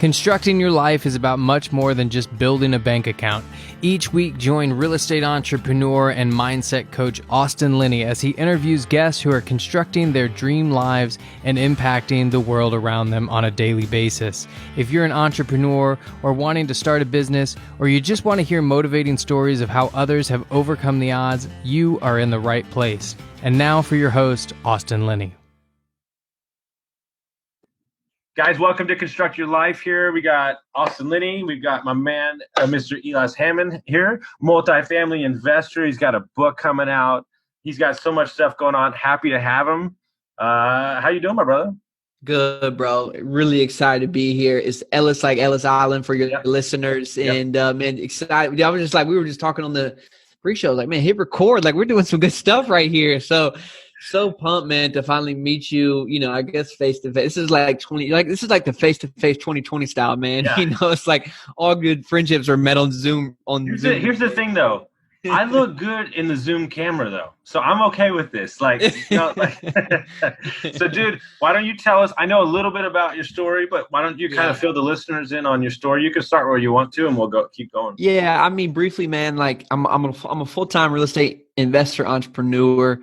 Constructing your life is about much more than just building a bank account. Each week, join real estate entrepreneur and mindset coach Austin Linney as he interviews guests who are constructing their dream lives and impacting the world around them on a daily basis. If you're an entrepreneur or wanting to start a business, or you just want to hear motivating stories of how others have overcome the odds, you are in the right place. And now for your host, Austin Linney. Guys, welcome to Construct Your Life here. We got Austin Linney. We've got my man, Mr. Ellis Hammond here, multifamily investor. He's got a book coming out. He's got so much stuff going on. Happy to have him. How you doing, my brother? Good, bro. Really excited to be here. It's Ellis, like Ellis Island for your listeners. And man, excited. I was just like, we were just talking on the pre-show, like, man, hit record. Like, we're doing some good stuff right here. So pumped, man, to finally meet you, I guess face to face. This is like the face to face 2020 style, man. Yeah. It's like all good friendships are met on Zoom. Here's the thing though. I look good in the Zoom camera though. So I'm okay with this. So dude, why don't you tell us, I know a little bit about your story, but why don't you kind of fill the listeners in on your story? You can start where you want to and we'll keep going. Yeah. I mean, briefly, man, like I'm a full-time real estate investor, entrepreneur.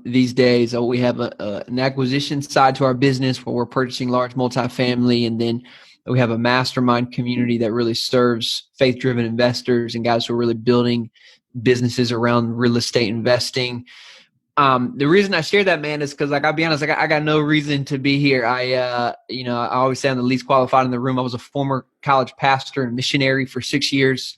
These days, we have an acquisition side to our business where we're purchasing large multifamily, and then we have a mastermind community that really serves faith-driven investors and guys who are really building businesses around real estate investing. The reason I share that, man, is because, like, I'll be honest, I got no reason to be here. I always say I'm the least qualified in the room. I was a former college pastor and missionary for 6 years.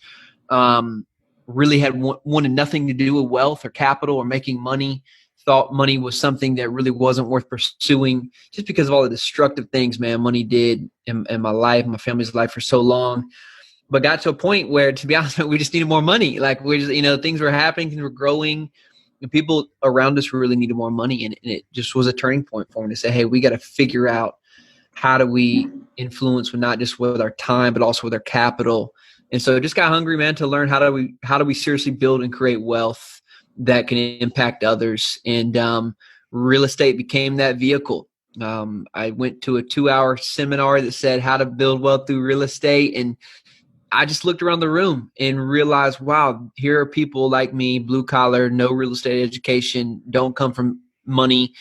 Really had wanted nothing to do with wealth or capital or making money. Thought money was something that really wasn't worth pursuing just because of all the destructive things, man, money did in my life, my family's life for so long. But got to a point where, to be honest, we just needed more money. Like, we just, things were happening, things were growing, and people around us really needed more money. And it just was a turning point for me to say, hey, we got to figure out how do we influence not just with our time, but also with our capital. And so I just got hungry, man, to learn how do we seriously build and create wealth that can impact others. And real estate became that vehicle. I went to a 2-hour seminar that said how to build wealth through real estate. And I just looked around the room and realized, wow, here are people like me, blue collar, no real estate education, don't come from money,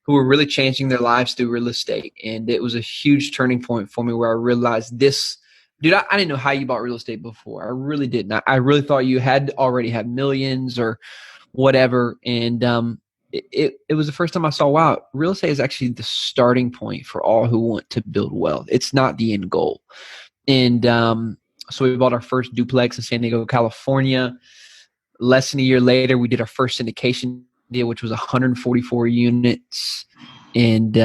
who are really changing their lives through real estate. And it was a huge turning point for me where I realized this. Dude, I didn't know how you bought real estate before. I really didn't. I really thought you had to already have millions or whatever. And it was the first time I saw, wow, real estate is actually the starting point for all who want to build wealth. It's not the end goal. And so we bought our first duplex in San Diego, California. Less than a year later, we did our first syndication deal, which was 144 units. And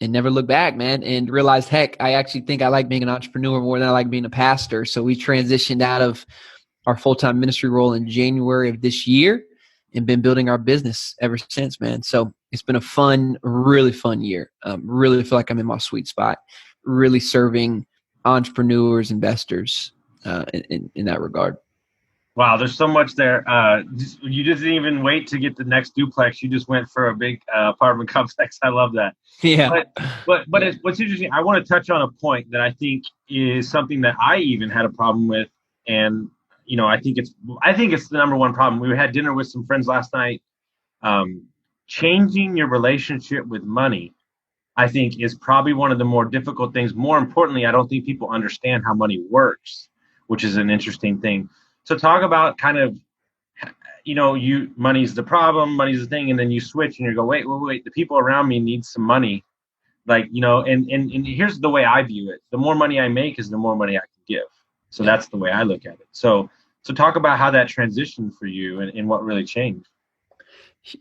never looked back, man, and realized, heck, I actually think I like being an entrepreneur more than I like being a pastor. So we transitioned out of our full-time ministry role in January of this year and been building our business ever since, man. So it's been a really fun year. Really feel like I'm in my sweet spot, really serving entrepreneurs, investors in that regard. Wow, there's so much there. You just didn't even wait to get the next duplex. You just went for a big apartment complex. I love that. Yeah. But what's interesting, I want to touch on a point that I think is something that I even had a problem with, and I think it's the number one problem. We had dinner with some friends last night. Changing your relationship with money, I think, is probably one of the more difficult things. More importantly, I don't think people understand how money works, which is an interesting thing. So talk about kind of, money's the problem, money's the thing, and then you switch and you go, wait, the people around me need some money. Like, and here's the way I view it. The more money I make is the more money I can give. So that's the way I look at it. So talk about how that transitioned for you and what really changed.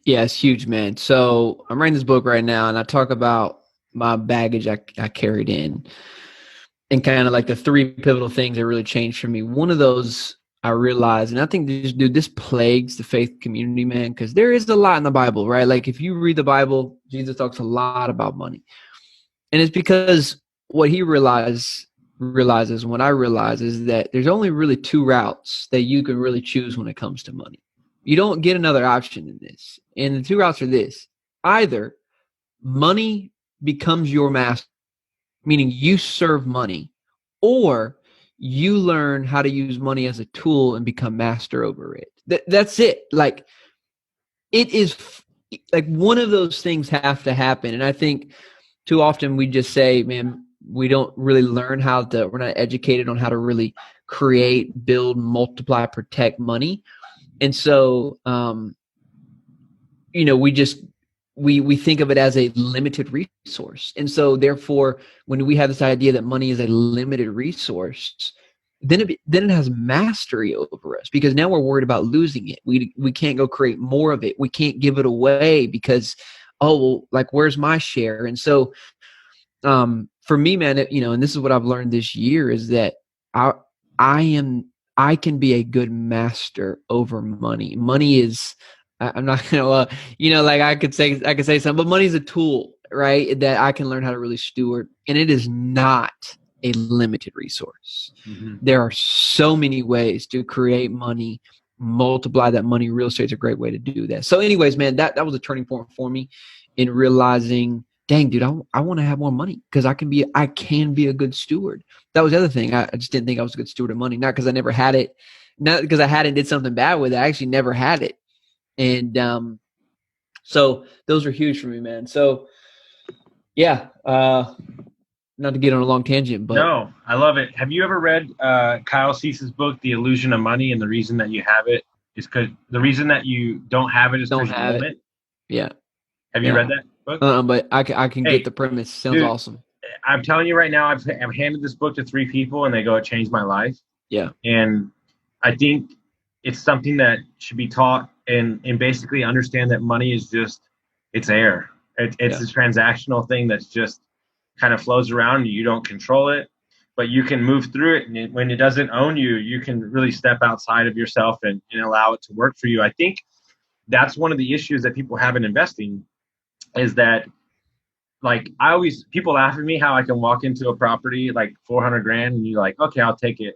Yeah, it's huge, man. So I'm writing this book right now, and I talk about my baggage I carried in and kind of like the 3 pivotal things that really changed for me. One of those I realized, and I think this plagues the faith community, man, because there is a lot in the Bible, right? Like, if you read the Bible, Jesus talks a lot about money. And it's because what he realizes, what I realize, is that there's only really 2 routes that you can really choose when it comes to money. You don't get another option in this. And the 2 routes are this. Either money becomes your master, meaning you serve money, or you learn how to use money as a tool and become master over it. That's it. Like, it is like one of those things have to happen. And I think too often we just say, man, we don't really learn we're not educated on how to really create, build, multiply, protect money. And so, we think of it as a limited resource. And so therefore, when we have this idea that money is a limited resource, then it has mastery over us, because now we're worried about losing it. We can't go create more of it. We can't give it away because, like, where's my share? And so, for me, man, and this is what I've learned this year, is that I can be a good master over money. Money is, I'm not gonna, like I could say something, but money is a tool, right? That I can learn how to really steward, and it is not a limited resource. Mm-hmm. There are so many ways to create money, multiply that money. Real estate is a great way to do that. So anyways, man, that was a turning point for me in realizing, dang, dude, I want to have more money because I can be a good steward. That was the other thing. I just didn't think I was a good steward of money, not because I never had it, not because I hadn't did something bad with it. I actually never had it. And so those are huge for me, man. So yeah, not to get on a long tangent, but no, I love it. Have you ever read Kyle Cease's book, The Illusion of Money? And the reason that you have it is because the reason that you don't have it is because you want it. Yeah. Have you read that book? But I can get the premise. Sounds dude, awesome. I'm telling you right now, I've handed this book to 3 people and they go, it changed my life. Yeah. And I think it's something that should be taught and basically understand that money is just, it's air. It's a transactional thing that's just kind of flows around and you don't control it, but you can move through it. And when it doesn't own you, you can really step outside of yourself and allow it to work for you. I think that's one of the issues that people have in investing is that, like, people laugh at me how I can walk into a property like 400 grand and you're like, okay, I'll take it.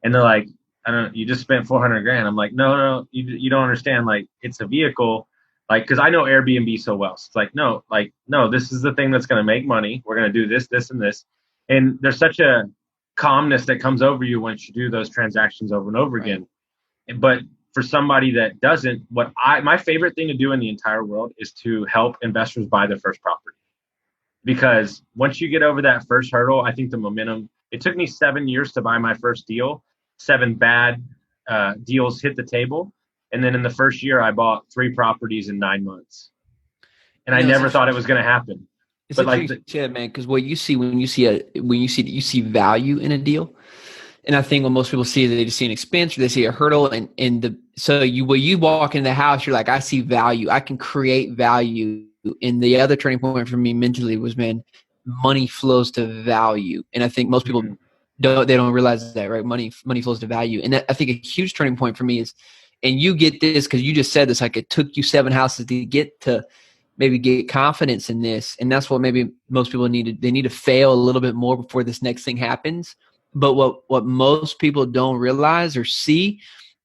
And they're like, I don't know, you just spent 400 grand. I'm like, no, you don't understand. Like, it's a vehicle. Like, because I know Airbnb so well. So it's like, no, this is the thing that's going to make money. We're going to do this, this, and this. And there's such a calmness that comes over you once you do those transactions over and over again. But for somebody that doesn't, my favorite thing to do in the entire world is to help investors buy their first property. Because once you get over that first hurdle, I think the momentum, it took me 7 years to buy my first deal. 7 bad deals hit the table. And then in the first year, I bought 3 properties in 9 months. And I never thought it was going to happen. It's but like, man, because what you see when you see value in a deal, and I think what most people see is that they just see an expense or they see a hurdle, when you walk into the house, you're like, I see value. I can create value. And the other turning point for me mentally was, man, money flows to value, and I think most people don't realize that, right? Money flows to value, and I think a huge turning point for me is. And you get this because you just said this, like it took you 7 houses to get confidence in this. And that's what maybe most people need to fail a little bit more before this next thing happens. But what most people don't realize or see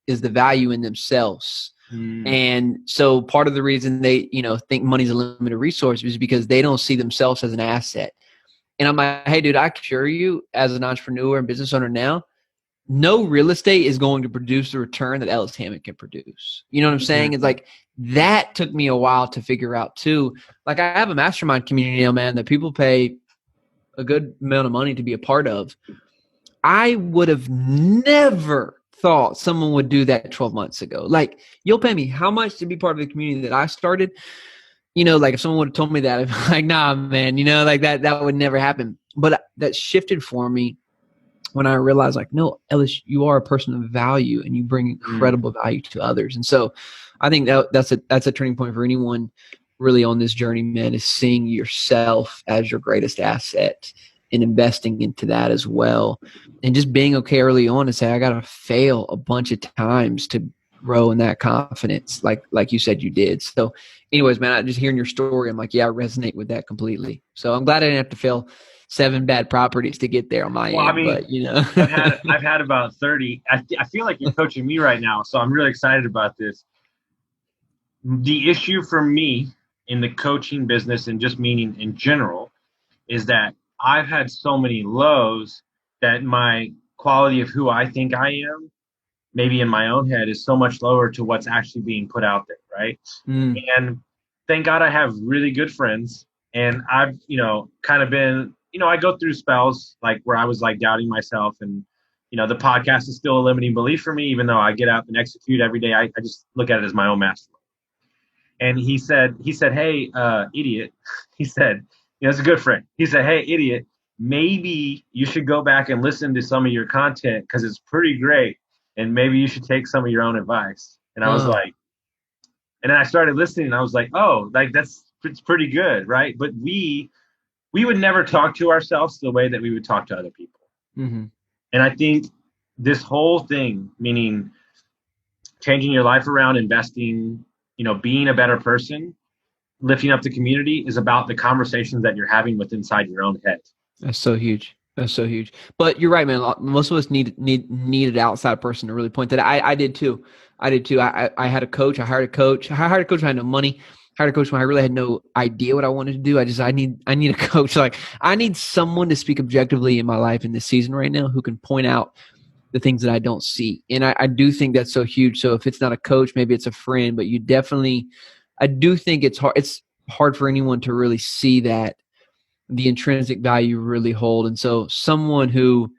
is the value in themselves. And so part of the reason they, think money's a limited resource is because they don't see themselves as an asset. And I'm like, hey, dude, I assure you, as an entrepreneur and business owner now, no real estate is going to produce the return that Ellis Hammond can produce. You know what I'm saying? It's like, that took me a while to figure out too. Like, I have a mastermind community now, man, that people pay a good amount of money to be a part of. I would have never thought someone would do that 12 months ago. Like, you'll pay me how much to be part of the community that I started? Like if someone would have told me that, I'd be like, nah, man, like that would never happen. But that shifted for me when I realized, like, no, Ellis, you are a person of value and you bring incredible value to others. And so I think that's a turning point for anyone really on this journey, man, is seeing yourself as your greatest asset and investing into that as well. And just being okay early on to say, I got to fail a bunch of times to grow in that confidence, like you said you did. So anyways, man, I just hearing your story, I'm like, yeah, I resonate with that completely. So I'm glad I didn't have to fail 7 bad properties to get there on my end. I mean, but, I've had about 30. I feel like you're coaching me right now, so I'm really excited about this. The issue for me in the coaching business, and just meaning in general, is that I've had so many lows that my quality of who I think I am, maybe in my own head, is so much lower to what's actually being put out there, right? Mm. And thank God I have really good friends. And I've, kind of been, I go through spells like where I was like doubting myself. And, the podcast is still a limiting belief for me, even though I get up and execute every day. I just look at it as my own master. And he said, hey, idiot. He said, it's a good friend. He said, hey, idiot, maybe you should go back and listen to some of your content because it's pretty great. And maybe you should take some of your own advice. And I was like, and then I started listening and I was like, oh, like it's pretty good, right? But we would never talk to ourselves the way that we would talk to other people. Mm-hmm. And I think this whole thing, meaning changing your life around, investing, being a better person, lifting up the community, is about the conversations that you're having with inside your own head. That's so huge. That's so huge. But you're right, man. Most of us need an outside person to really point that. I did too. I had a coach. I hired a coach. I hired a coach when I had no money. I hired a coach when I really had no idea what I wanted to do. I need a coach. Like, I need someone to speak objectively in my life in this season right now who can point out the things that I don't see. And I do think that's so huge. So if it's not a coach, maybe it's a friend, but I do think it's hard for anyone to really see that the intrinsic value really hold. And so someone who,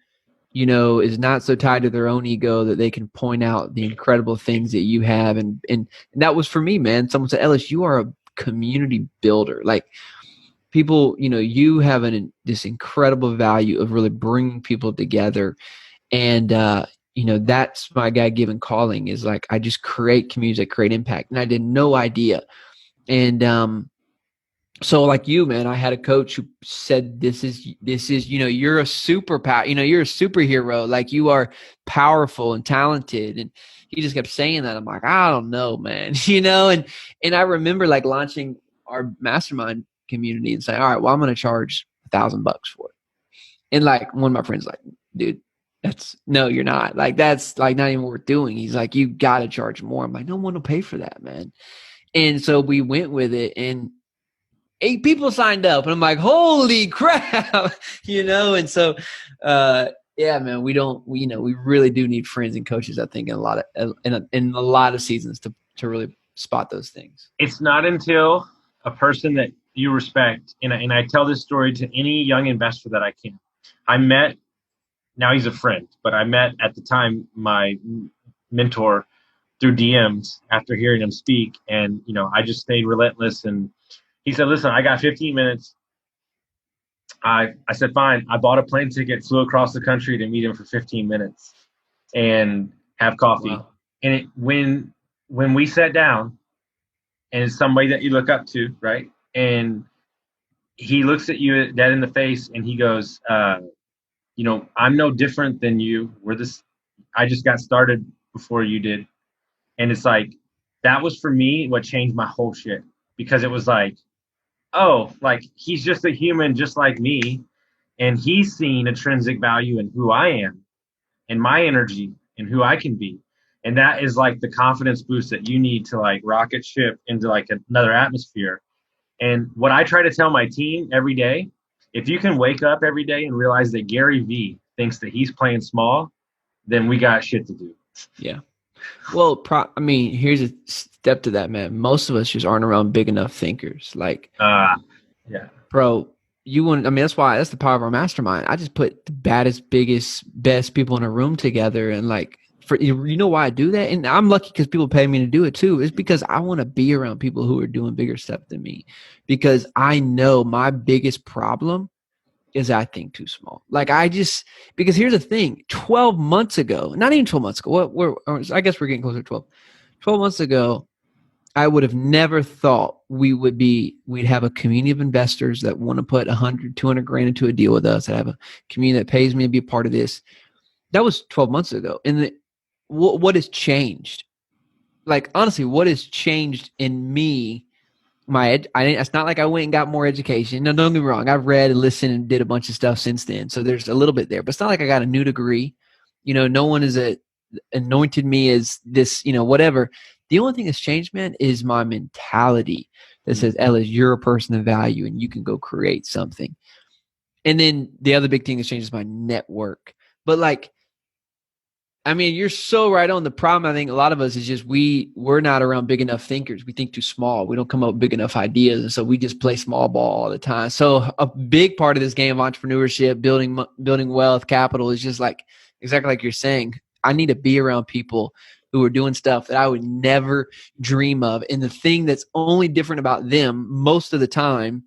is not so tied to their own ego that they can point out the incredible things that you have. And that was for me, man. Someone said, Ellis, you are a community builder. Like, people, you have this incredible value of really bringing people together. And, that's my God-given calling, is like, I just create communities that create impact. And I had no idea. And, so like you, man, I had a coach who said, this is, you're a superpower, you're a superhero. Like, you are powerful and talented. And he just kept saying that. I'm like, I don't know, man, and I remember like launching our mastermind community and saying, all right, well, I'm going to charge $1,000 for it. And like, one of my friends like, dude, no, you're not. Like, that's like not even worth doing. He's like, you got to charge more. I'm like, no one will pay for that, man. And so we went with it, and 8 people signed up, and I'm like, holy crap, And so, yeah, man, we really do need friends and coaches, I think, in a lot of seasons to really spot those things. It's not until a person that you respect, and I tell this story to any young investor that I can. I met, now he's a friend, but I met at the time my mentor through DMs after hearing him speak. And, I just stayed relentless. And he said, listen, I got 15 minutes. I said, fine. I bought a plane ticket, flew across the country to meet him for 15 minutes and have coffee. Wow. And when we sat down, and it's somebody that you look up to, right? And he looks at you dead in the face and he goes, I'm no different than you. I just got started before you did. And it's like, that was for me what changed my whole shit, because it was like, oh, like, he's just a human just like me. And he's seeing intrinsic value in who I am and my energy and who I can be. And that is like the confidence boost that you need to like rocket ship into like another atmosphere. And what I try to tell my team every day, if you can wake up every day and realize that Gary Vee thinks that he's playing small, then we got shit to do. Yeah. Well, here's a step to that, man. Most of us just aren't around big enough thinkers. Like, yeah, bro, that's the power of our mastermind. I just put the baddest, biggest, best people in a room together. And like, why I do that? And I'm lucky because people pay me to do it too. It's because I want to be around people who are doing bigger stuff than me, because I know my biggest problem is I think too small. Like, because here's the thing, 12 months ago, not even 12 months ago, I guess we're getting closer to 12 months ago, I would have never thought we'd have a community of investors that want to put 100, 200 grand into a deal with us, that have a community that pays me to be a part of this. That was 12 months ago. And what has changed? Like, honestly, what has changed in me? It's not like I went and got more education. No, don't get me wrong. I've read and listened and did a bunch of stuff since then. So there's a little bit there, but it's not like I got a new degree. No one has anointed me as this, whatever. The only thing that's changed, man, is my mentality that says, Ellis, you're a person of value and you can go create something. And then the other big thing that's changed is my network. But like, I mean, you're so right on. The problem, I think a lot of us is just we're not around big enough thinkers. We think too small. We don't come up with big enough ideas. And so we just play small ball all the time. So a big part of this game of entrepreneurship, building wealth, capital is just like exactly like you're saying. I need to be around people who are doing stuff that I would never dream of. And the thing that's only different about them most of the time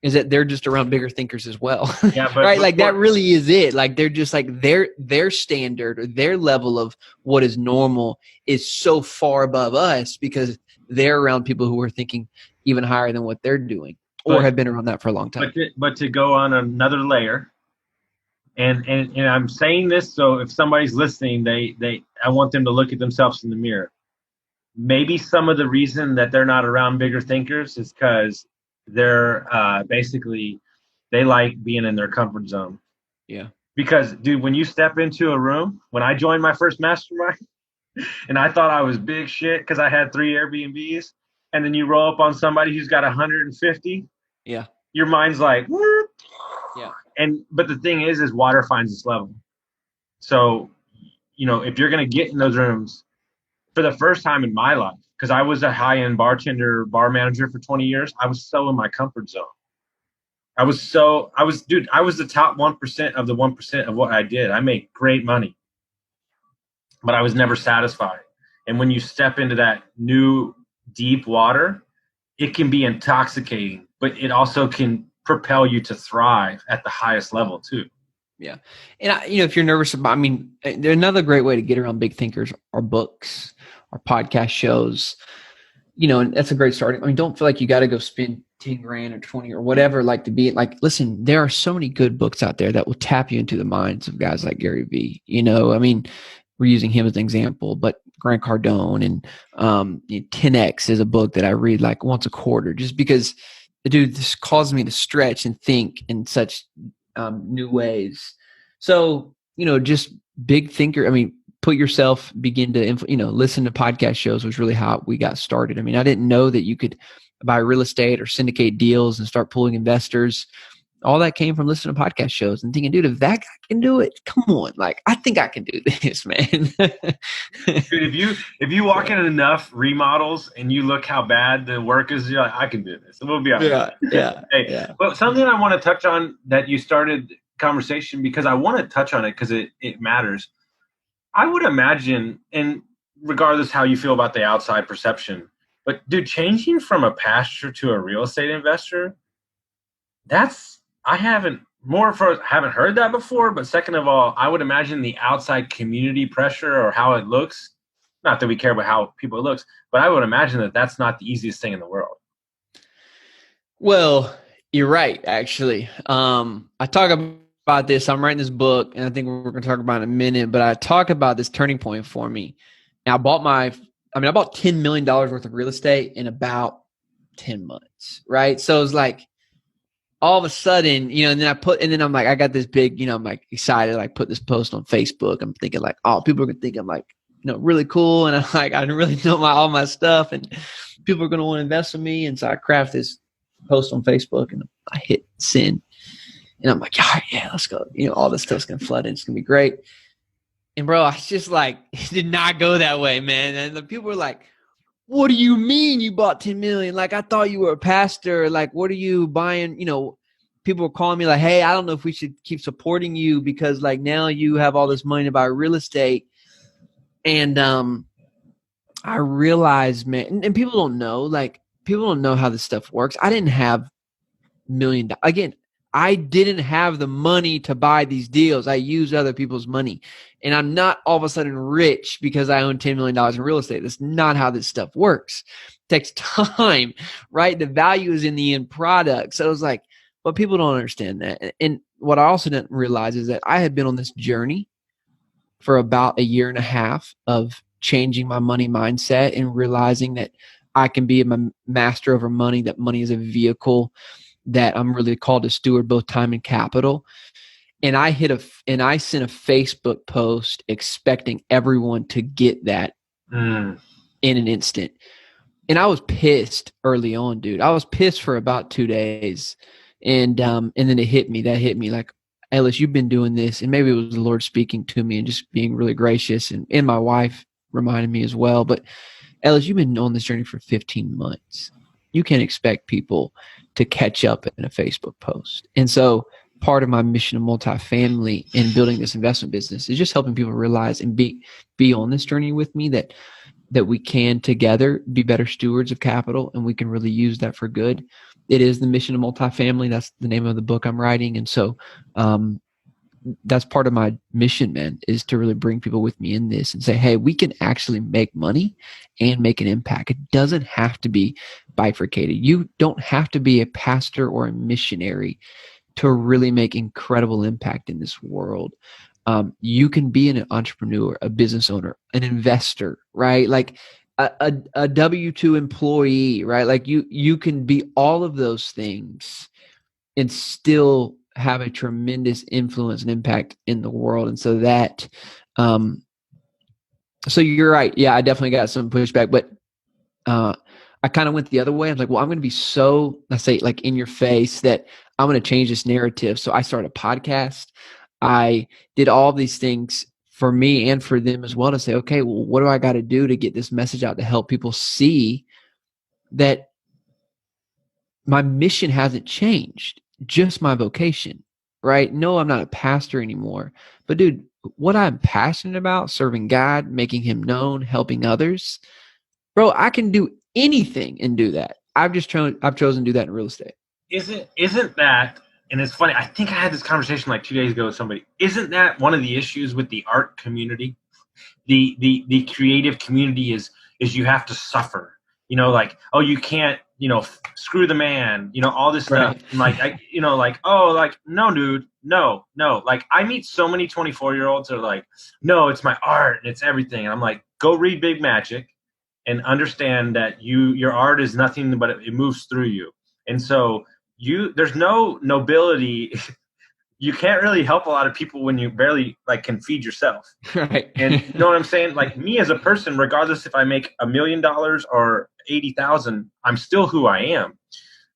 is that they're just around bigger thinkers as well. Yeah, but right? Like that really is it. Like they're just like their standard or their level of what is normal is so far above us because they're around people who are thinking even higher than what they're doing or have been around that for a long time. But to go on another layer, and I'm saying this so if somebody's listening, I want them to look at themselves in the mirror. Maybe some of the reason that they're not around bigger thinkers is because they're basically they like being in their comfort zone. Yeah. Because dude, when you step into a room, when I joined my first mastermind and I thought I was big shit because I had 3 Airbnbs, and then you roll up on somebody who's got 150, yeah, your mind's like, whoop. Yeah. But the thing is water finds its level. So, if you're gonna get in those rooms for the first time in my life, because I was a high-end bar manager for 20 years. I was so in my comfort zone. I was the top 1% of the 1% of what I did. I made great money, but I was never satisfied. And when you step into that new deep water, it can be intoxicating, but it also can propel you to thrive at the highest level too. Yeah. And if you're nervous about, another great way to get around big thinkers are books or podcast shows, and that's a great start. Don't feel like you got to go spend 10 grand or 20 or whatever, like to be like, listen, there are so many good books out there that will tap you into the minds of guys like Gary Vee. We're using him as an example, but Grant Cardone and 10X is a book that I read like once a quarter, just because the dude just causes me to stretch and think in such new ways. So, just big thinker. Put yourself, begin to, listen to podcast shows was really how we got started. I didn't know that you could buy real estate or syndicate deals and start pulling investors. All that came from listening to podcast shows and thinking, dude, if that guy can do it, come on. Like, I think I can do this, man. Dude, if you walk in enough remodels and you look how bad the work is, you're like, I can do this. We'll be all right. Yeah. Hey, yeah. But something I want to touch on that you started conversation, because I want to touch on it because it matters. I would imagine, and regardless how you feel about the outside perception, but dude, changing from a pastor to a real estate investor, I haven't heard that before. But second of all, I would imagine the outside community pressure or how it looks, not that we care about how people looks, but I would imagine that that's not the easiest thing in the world. Well, you're right, actually. I talk about this. I'm writing this book, and I think we're going to talk about it in a minute, but I talk about this turning point for me. And I bought $10 million worth of real estate in about 10 months, right? So it was like, all of a sudden, and then I'm like, I got this big, I'm like excited, like put this post on Facebook. I'm thinking like, oh, people are going to think I'm like, really cool. And I'm like, I really know all my stuff and people are going to want to invest in me. And so I craft this post on Facebook and I hit send. And I'm like, yeah, let's go. All this stuff's going to flood in. It's going to be great. And bro, I was just like, it did not go that way, man. And the people were like, what do you mean you bought 10 million? Like, I thought you were a pastor. Like, what are you buying? People were calling me like, hey, I don't know if we should keep supporting you because like now you have all this money to buy real estate. And I realized, man, and people don't know how this stuff works. I didn't have $1 million. Again, I didn't have the money to buy these deals. I used other people's money. And I'm not all of a sudden rich because I own $10 million in real estate. That's not how this stuff works. It takes time, right? The value is in the end product. So it was like, but people don't understand that. And what I also didn't realize is that I had been on this journey for about 1.5 years of changing my money mindset and realizing that I can be a master over money, that money is a vehicle that I'm really called to steward both time and capital. And I sent a Facebook post expecting everyone to get that in an instant. And I was pissed early on, dude. I was pissed for about 2 days And then that hit me like, Ellis, you've been doing this. And maybe it was the Lord speaking to me and just being really gracious. And my wife reminded me as well. But Ellis, you've been on this journey for 15 months. You can't expect people to catch up in a Facebook post. And so part of my mission of multifamily in building this investment business is just helping people realize and be on this journey with me that we can together be better stewards of capital, and we can really use that for good. It is the mission of multifamily. That's the name of the book I'm writing. And so that's part of my mission, man, is to really bring people with me in this and say, hey, we can actually make money and make an impact. It doesn't have to be bifurcated. You don't have to be a pastor or a missionary to really make incredible impact in this world. You can be an entrepreneur, a business owner, an investor, right? Like a W-2 employee, right? Like you can be all of those things and still have a tremendous influence and impact in the world. And so that, so you're right. Yeah, I definitely got some pushback, but I kind of went the other way. I was like, well, I'm going to be so, let's say, like in your face that I'm going to change this narrative. So I started a podcast. I did all these things for me and for them as well to say, okay, well, what do I got to do to get this message out to help people see that my mission hasn't changed, just my vocation, right? No, I'm not a pastor anymore. But dude, what I'm passionate about, serving God, making him known, helping others, bro, I can do anything and do that. I've chosen to do that in real estate. Isn't that, and it's funny, I think I had this conversation like 2 days ago with somebody. Isn't that one of the issues with the art community? The creative community is you have to suffer. Like, oh, you can't, screw the man, all this stuff. Right. And no, dude, no. Like, I meet so many 24-year-olds that are like, no, it's my art and it's everything. And I'm like, go read Big Magic and understand that your art is nothing but it moves through you. And so there's no nobility. You can't really help a lot of people when you barely can feed yourself. Right. And you know what I'm saying? Like, me as a person, regardless if I make $1 million or 80,000, I'm still who I am.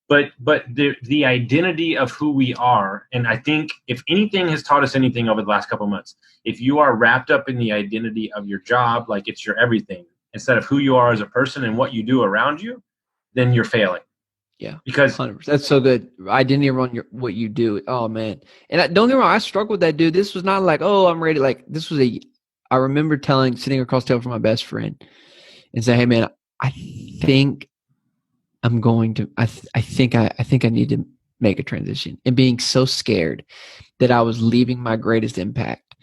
But the identity of who we are, and I think if anything has taught us anything over the last couple of months, if you are wrapped up in the identity of your job, like it's your everything, instead of who you are as a person and what you do around you, then you're failing. Yeah, because 100%. That's so good. Identity around what you do. Oh man, and don't get me wrong, I struggled with that, dude. This was not like, oh, I'm ready. Like, this was I remember sitting across the table from my best friend and say, hey man, I think I'm going to. I think I need to make a transition, and being so scared that I was leaving my greatest impact.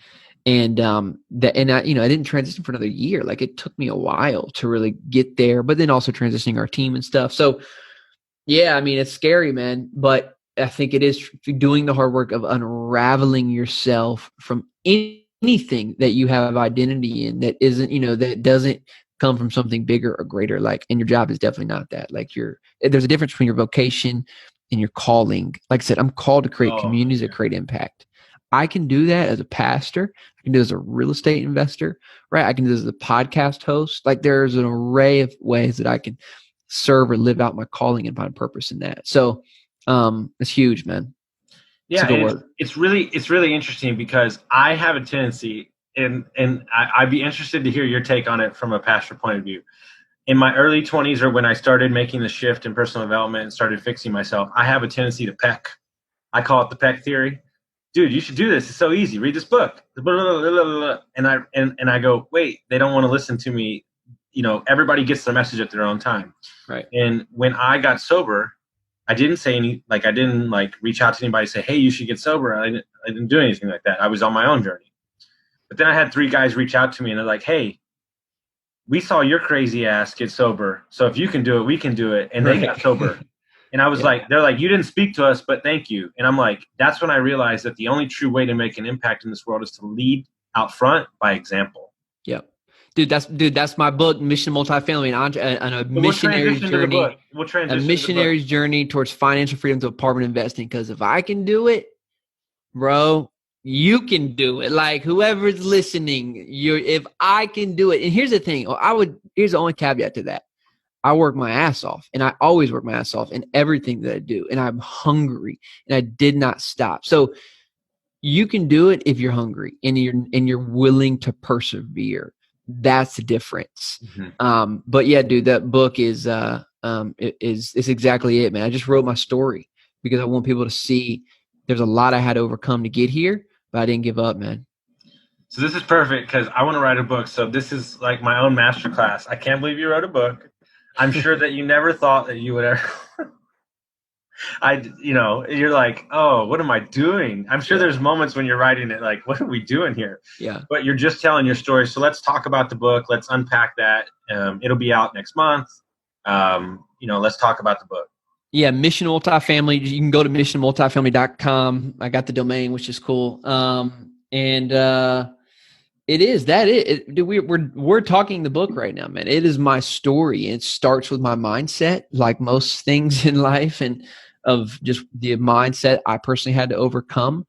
And I didn't transition for another year. Like, it took me a while to really get there, but then also transitioning our team and stuff. So yeah, I mean, it's scary, man, but I think it is doing the hard work of unraveling yourself from anything that you have identity in that isn't, that doesn't come from something bigger or greater. Like, and your job is definitely not that. Like, there's a difference between your vocation and your calling. Like I said, I'm called to create communities that create impact. I can do that as a pastor. I can do it as a real estate investor, right? I can do this as a podcast host. Like, there's an array of ways that I can serve or live out my calling and find purpose in that. So it's huge, man. Yeah, it's really interesting because I have a tendency, and I'd be interested to hear your take on it from a pastor point of view. In my early 20s, or when I started making the shift in personal development and started fixing myself, I have a tendency to peck. I call it the peck theory. Dude, you should do this. It's so easy. Read this book. And I go, wait, they don't want to listen to me. Everybody gets their message at their own time. Right. And when I got sober, I didn't say I didn't reach out to anybody and say, hey, you should get sober. I didn't do anything like that. I was on my own journey. But then I had 3 guys reach out to me and they're like, hey, we saw your crazy ass get sober. So if you can do it, we can do it. And they got sober. And I was they're like, you didn't speak to us, but thank you. And I'm like, that's when I realized that the only true way to make an impact in this world is to lead out front by example. Yep. Dude, that's my book, Mission Multifamily, and a missionary's journey. A missionary's journey towards financial freedom through apartment investing. Because if I can do it, bro, you can do it. Like, whoever's listening, if I can do it. And here's the thing. Here's the only caveat to that. I work my ass off, and I always work my ass off in everything that I do. And I'm hungry, and I did not stop. So you can do it if you're hungry and you're willing to persevere. That's the difference. But yeah, dude, that book is exactly it, man. I just wrote my story because I want people to see there's a lot I had to overcome to get here, but I didn't give up, man. So this is perfect because I want to write a book. So this is like my own masterclass. I can't believe you wrote a book. I'm sure that you never thought that you would ever. You're like, oh, what am I doing? I'm sure there's moments when you're writing it like, what are we doing here? Yeah. But you're just telling your story. So let's talk about the book. Let's unpack that. It'll be out next month. Let's talk about the book. Yeah, Mission Multifamily. You can go to missionmultifamily.com. I got the domain, which is cool. It is we're talking the book right now, man. It is my story. It starts with my mindset, like most things in life, and of just the mindset I personally had to overcome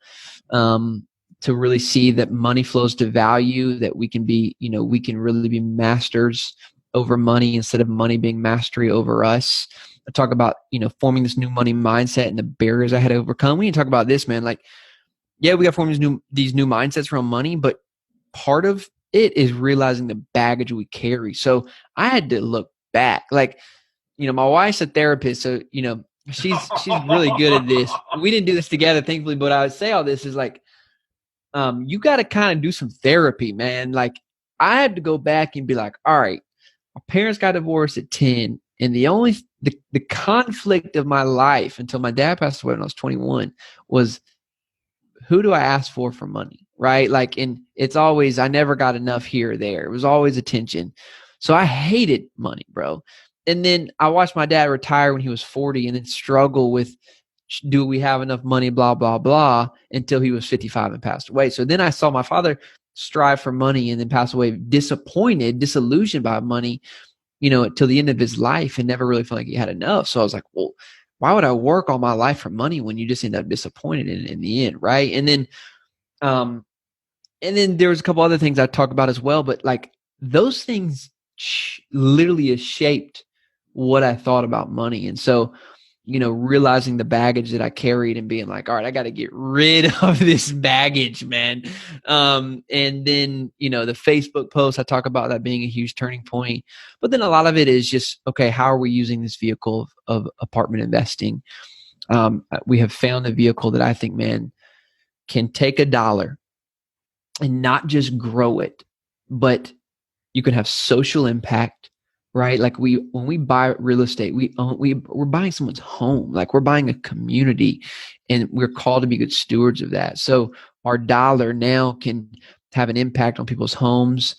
to really see that money flows to value, that we can really be masters over money instead of money being mastery over us. I talk about, forming this new money mindset and the barriers I had to overcome. We can talk about this, man. Like, yeah, we got to form these new mindsets around money, but part of it is realizing the baggage we carry. So I had to look back. Like, my wife's a therapist, so she's really good at this. We didn't do this together, thankfully, but I would say all this is like, you got to kind of do some therapy, man. Like, I had to go back and be like, all right, my parents got divorced at 10, and the conflict of my life until my dad passed away when I was 21 was, who do I ask for money? Right? Like, and it's always, I never got enough here or there. It was always attention. So I hated money, bro. And then I watched my dad retire when he was 40 and then struggle with, do we have enough money, blah, blah, blah, until he was 55 and passed away. So then I saw my father strive for money and then pass away disillusioned by money, till the end of his life, and never really felt like he had enough. So I was like, well, why would I work all my life for money when you just end up disappointed in the end, right? And then there was a couple other things I talk about as well, but like those things literally has shaped what I thought about money. And so, realizing the baggage that I carried and being like, all right, I got to get rid of this baggage, man. And then, the Facebook post, I talk about that being a huge turning point. But then a lot of it is just, okay, how are we using this vehicle of apartment investing? We have found a vehicle that I think, man, can take $1 and not just grow it, but you can have social impact, right? Like when we buy real estate, we're buying someone's home, like we're buying a community, and we're called to be good stewards of that. So our dollar now can have an impact on people's homes.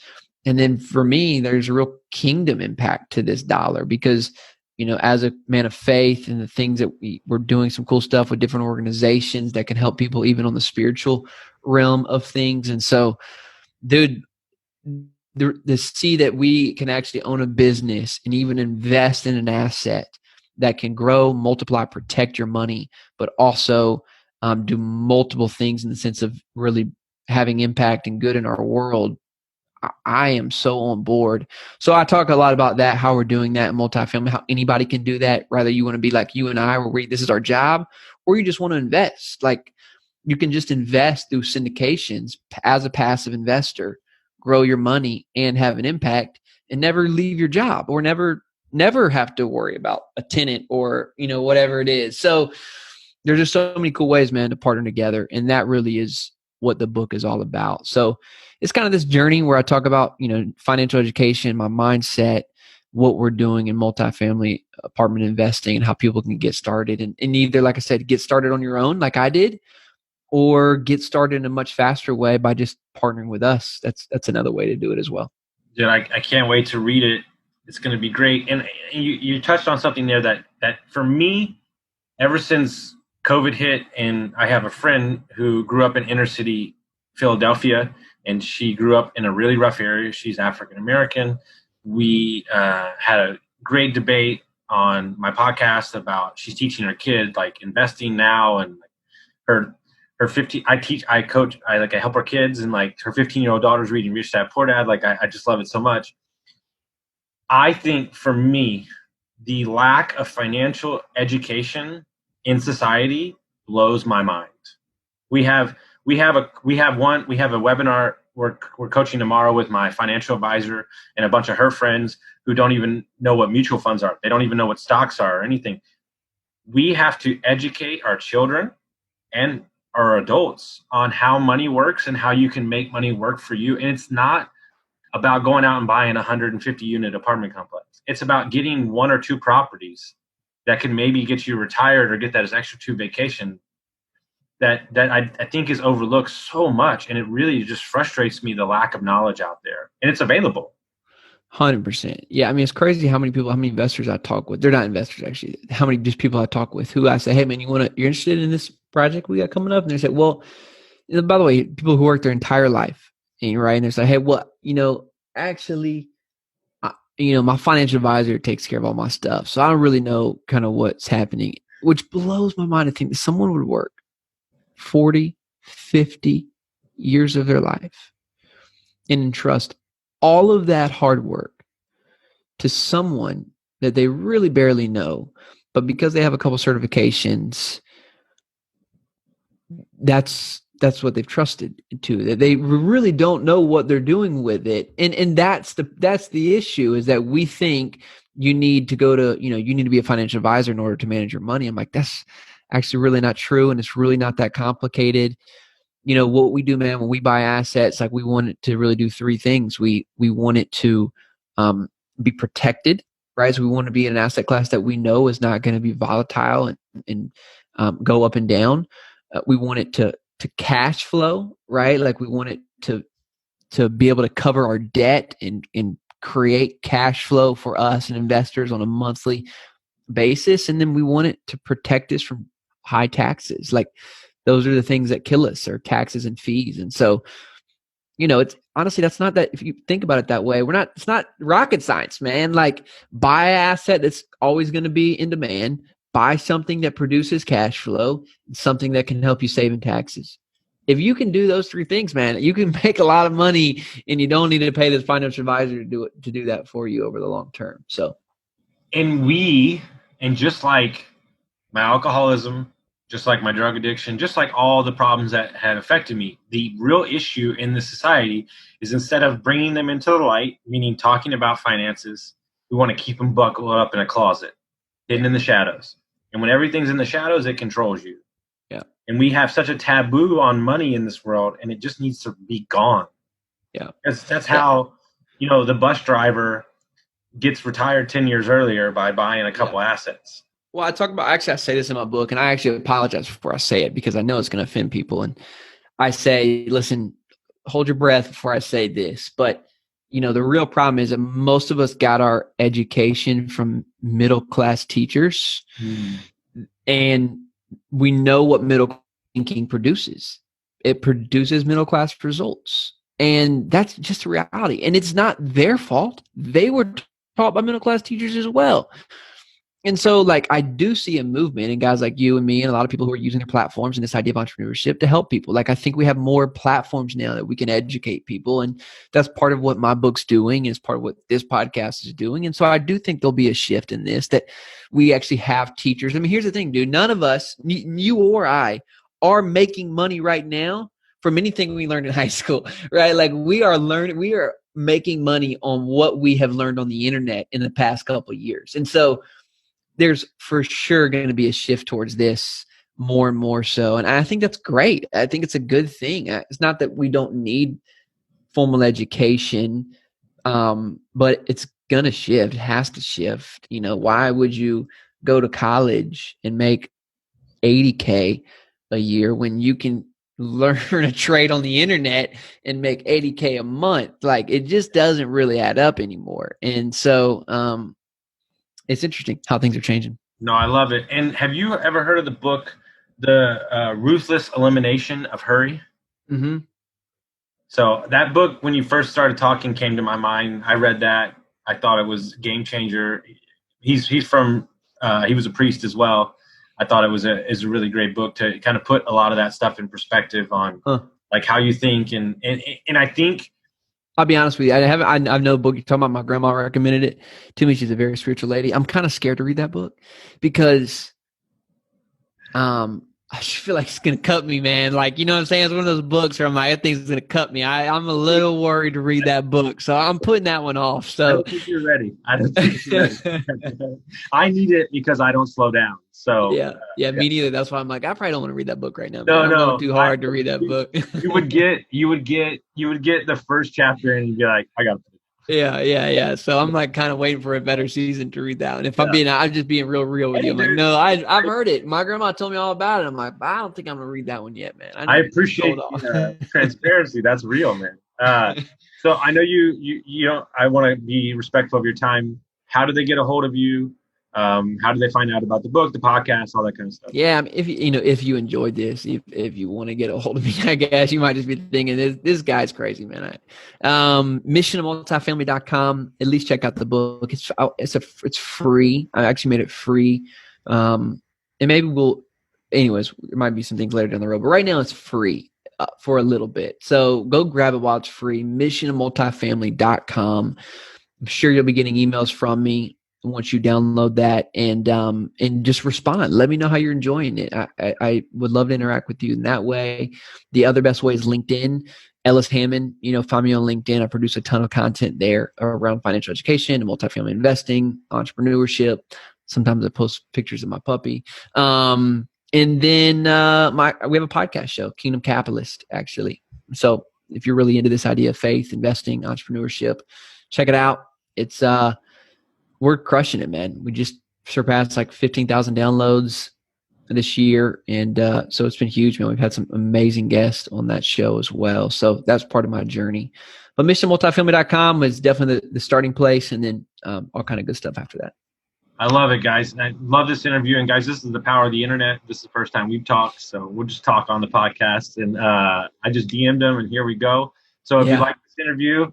And then for me, there's a real kingdom impact to this dollar because, as a man of faith and the things that we're doing some cool stuff with different organizations that can help people even on the spiritual realm of things. And so, dude, to see that we can actually own a business and even invest in an asset that can grow, multiply, protect your money, but also do multiple things in the sense of really having impact and good in our world. I am so on board. So I talk a lot about that, how we're doing that in multifamily, how anybody can do that. Whether you want to be like you and I, where this is our job, or you just want to invest. Like, you can just invest through syndications as a passive investor, grow your money and have an impact and never leave your job or never have to worry about a tenant or, whatever it is. So there's just so many cool ways, man, to partner together. And that really is what the book is all about. So it's kind of this journey where I talk about, financial education, my mindset, what we're doing in multifamily apartment investing and how people can get started and either, like I said, get started on your own like I did, or get started in a much faster way by just partnering with us. That's another way to do it as well. Dude, I can't wait to read it. It's going to be great. And you touched on something there that for me, ever since COVID hit, and I have a friend who grew up in inner city Philadelphia, and she grew up in a really rough area. She's African American. We had a great debate on my podcast about she's teaching her kid like investing now, and her 15. I coach. I help her kids, and like her 15-year-old daughter's reading Rich Dad Poor Dad. Like I just love it so much. I think for me, the lack of financial education in society blows my mind. We have a webinar we're coaching tomorrow with my financial advisor and a bunch of her friends who don't even know what mutual funds are. They don't even know what stocks are or anything. We have to educate our children and our adults on how money works and how you can make money work for you. And it's not about going out and buying a 150 unit apartment complex. It's about getting one or two properties that can maybe get you retired or get that as extra 2 vacation that I think is overlooked so much. And it really just frustrates me, the lack of knowledge out there, and it's available. 100%. Yeah. I mean, it's crazy how many investors I talk with. They're not investors actually. How many just people I talk with who I say, hey man, you're interested in this project we got coming up? And they say, well, by the way, people who work their entire life, and right. And they say, hey, well, actually, my financial advisor takes care of all my stuff. So I don't really know kind of what's happening, which blows my mind to think that someone would work 40, 50 years of their life and entrust all of that hard work to someone that they really barely know, but because they have a couple certifications, that's what they've trusted to, that they really don't know what they're doing with it. And that's the issue, is that we think you need to go to, you need to be a financial advisor in order to manage your money. I'm like, that's actually really not true. And it's really not that complicated. What we do, man, when we buy assets, like we want it to really do 3 things. We want it to be protected, right? So we want to be in an asset class that we know is not going to be volatile and go up and down. We want it to cash flow, right? Like we want it to be able to cover our debt and create cash flow for us and investors on a monthly basis. And then we want it to protect us from high taxes. Like those are the things that kill us, are taxes and fees. And so, it's honestly, that's not that, if you think about it that way, it's not rocket science, man. Like buy an asset that's always going to be in demand, buy something that produces cash flow, something that can help you save in taxes. If you can do those 3 things, man, you can make a lot of money, and you don't need to pay this financial advisor to do that for you over the long term. So, and just like my alcoholism, just like my drug addiction, just like all the problems that had affected me, the real issue in this society is, instead of bringing them into the light, meaning talking about finances, we want to keep them buckled up in a closet, hidden in the shadows. And when everything's in the shadows, it controls you. Yeah. And we have such a taboo on money in this world, and it just needs to be gone. Yeah. That's how, the bus driver gets retired 10 years earlier by buying a couple assets. Well, I say this in my book, and I actually apologize before I say it because I know it's going to offend people. And I say, listen, hold your breath before I say this. But, the real problem is that most of us got our education from middle-class teachers. And we know what middle thinking produces. It produces middle-class results. And that's just a reality. And it's not their fault. They were taught by middle-class teachers as well. And so, like, I do see a movement in guys like you and me and a lot of people who are using their platforms and this idea of entrepreneurship to help people. Like, I think we have more platforms now that we can educate people. And that's part of what my book's doing, and it's part of what this podcast is doing. And so I do think there'll be a shift in this, that we actually have teachers. I mean, here's the thing, dude. None of us, you or I, are making money right now from anything we learned in high school, right? Like we are making money on what we have learned on the internet in the past couple of years. And so there's for sure going to be a shift towards this more and more so. And I think that's great. I think it's a good thing. It's not that we don't need formal education, but it's going to shift. It has to shift. Why would you go to college and make $80K a year when you can learn a trade on the internet and make $80K a month? Like, it just doesn't really add up anymore. And so, it's interesting how things are changing. No, I love it. And have you ever heard of the book, The Ruthless Elimination of Hurry? Mm-hmm. So that book, when you first started talking, came to my mind. I read that. I thought it was a game changer. He's from he was a priest as well. I thought it was a really great book to kind of put a lot of that stuff in perspective on like how you think. And I think I'll be honest with you. I know a book you're talking about. My grandma recommended it to me. She's a very spiritual lady. I'm kind of scared to read that book because I just feel like it's going to cut me, man. Like, you know what I'm saying? It's one of those books where I'm like, that thing's going to cut me. I'm a little worried to read that book. So I'm putting that one off. I So don't think you're ready. I don't think you're ready. I need it because I don't slow down. So yeah, me neither. That's why I'm like, I probably don't want to read that book right now. No, I'm no, going too hard to read that book. you would get the first chapter and you'd be like, I got to. Yeah. So I'm like kind of waiting for a better season to read that. And if I'm just being real with you. I'm like, no, I've heard it. My grandma told me all about it. I'm like, I don't think I'm gonna read that one yet, man. I appreciate transparency. That's real, man. So I know you don't. I want to be respectful of your time. How do they get a hold of you? How do they find out about the book, the podcast, all that kind of stuff? Yeah, if you enjoyed this, if you want to get a hold of me, I guess you might just be thinking this guy's crazy, man. Missionmultifamily.com. At least check out the book. It's free. I actually made it free. And maybe anyways, there might be some things later down the road, but right now it's free for a little bit. So go grab it while it's free. Missionmultifamily.com. I'm sure you'll be getting emails from me once you download that, and just respond. Let me know how you're enjoying it. I would love to interact with you in that way. The other best way is LinkedIn. Ellis Hammond, find me on LinkedIn. I produce a ton of content there around financial education and multifamily investing, entrepreneurship. Sometimes I post pictures of my puppy. And then we have a podcast show, Kingdom Capitalist, actually. So if you're really into this idea of faith, investing, entrepreneurship, check it out. It's we're crushing it, man. We just surpassed like 15,000 downloads this year. And so it's been huge, man. We've had some amazing guests on that show as well. So that's part of my journey. But missionmultifamily.com is definitely the starting place, and then all kind of good stuff after that. I love it, guys. I love this interview. And guys, this is the power of the internet. This is the first time we've talked. So we'll just talk on the podcast. And I just DM'd them, and here we go. So if you like this interview,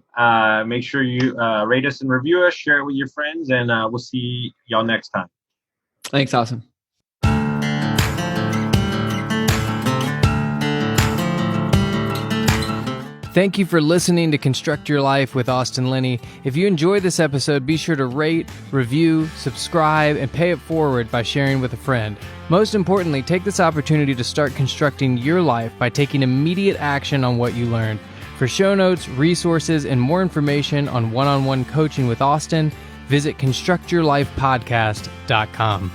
make sure you rate us and review us, share it with your friends, and we'll see y'all next time. Thanks, Austin. Thank you for listening to Construct Your Life with Austin Linney. If you enjoyed this episode, be sure to rate, review, subscribe, and pay it forward by sharing with a friend. Most importantly, take this opportunity to start constructing your life by taking immediate action on what you learned. For show notes, resources, and more information on one-on-one coaching with Austin, visit constructyourlifepodcast.com.